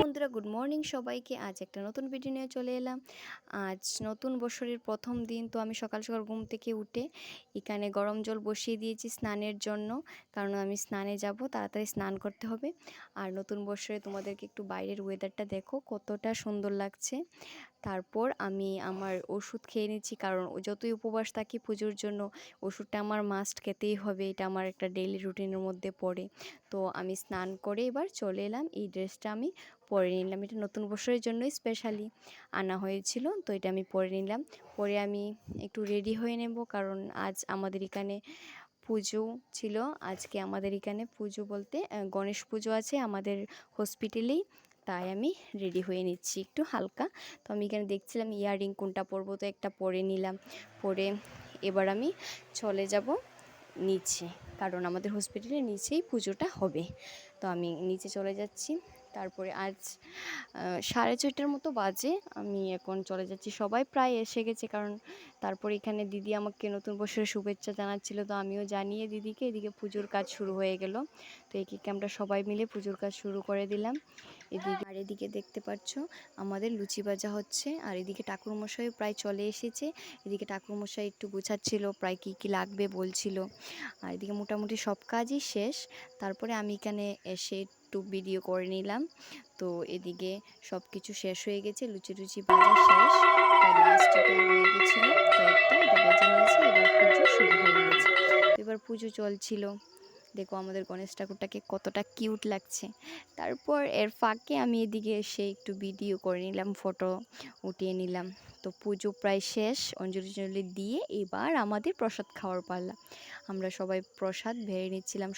বন্ধুরা, good morning সবাইকে। আজ একটা নতুন ভিডিও নিয়ে চলে এলাম। আজ নতুন বছরের প্রথম দিন, তো আমি সকাল সকাল ঘুম থেকে উঠে এখানে গরম জল বসিয়ে দিয়েছি স্নানের জন্য, কারণ আমি স্নানে যাব, তাড়াতাড়ি স্নান করতে হবে। আর নতুন বছরে তোমাদেরকে একটু বাইরের ওয়েদারটা দেখো, কতটা সুন্দর লাগছে। তারপর আমি আমার ওষুধ খেয়ে নিচ্ছি, কারণ যতই উপবাস থাকি পুজোর জন্য ওষুধটা আমার মাস্ট খেতেই হবে, এটা আমার একটা ডেইলি রুটিনের মধ্যে পড়ে। তো আমি স্নান করে এবার চলে এলাম, এই ড্রেসটা আমি পরে নিলাম, এটা নতুন বছরের জন্যই স্পেশালি আনা হয়েছিল, তো এটা আমি পরে নিলাম। পরে আমি একটু রেডি হয়ে নেব, কারণ আজ আমাদের এখানে পুজো ছিল। আজকে আমাদের এখানে পুজো বলতে গণেশ পুজো আছে আমাদের হসপিটালেই, তাই আমি রেডি হয়ে নিচ্ছি একটু হালকা। তো আমি এখানে দেখছিলাম ইয়াররিং কোনটা পরবো, তো একটা পরে নিলাম। পরে এবার আমি চলে যাব নিচে, কারণ আমাদের হসপিটালের নিচেই পুজোটা হবে। তো আমি নিচে চলে যাচ্ছি। তারপরে আজ 6:30টার মতো বাজে, আমি এখন চলে যাচ্ছি। সবাই প্রায় এসে গেছে, কারণ তারপর এখানে দিদি আমাকে নতুন বছরের শুভেচ্ছা জানাচ্ছিল, তো আমিও জানিয়ে দিদিকে। এদিকে পুজোর কাজ শুরু হয়ে গেল, তো এদিকে আমরা সবাই মিলে পুজোর কাজ শুরু করে দিলাম। আর এদিকে দেখতে পাচ্ছ আমাদের লুচি ভাজা হচ্ছে, আর এদিকে ঠাকুরমশাই প্রায় চলে এসেছে। এদিকে ঠাকুরমশাই একটু গোছাচ্ছিল, প্রায় কী কী লাগবে বলছিল। আর এদিকে মোটামুটি সব কাজই শেষ। তারপরে আমি এখানে এসে একটু ভিডিও করে নিলাম। তো এদিকে সব কিছু শেষ হয়ে গেছে, লুচি টুচি ভাজা শেষ, তাই লাস্ট এটা রয়ে গেছিলো কয়েকটা, এটা বেজে নিয়েছি। এবার পুজো শুরু হয়ে গেছে, তো এবার পুজো চলছিল। দেখো আমাদের গণেশ ঠাকুরটাকে কতটা কিউট লাগছে। তারপর এর ফাঁকে আমি এদিকে এসে একটু ভিডিও করে নিলাম, ফটো উঠিয়ে নিলাম। তো পুজো প্রায় শেষ, অঞ্জলি টঞ্জলি দিয়ে এবার আমাদের প্রসাদ খাওয়ার পালা। আমরা সবাই প্রসাদ বেড়ে নিচ্ছিলাম।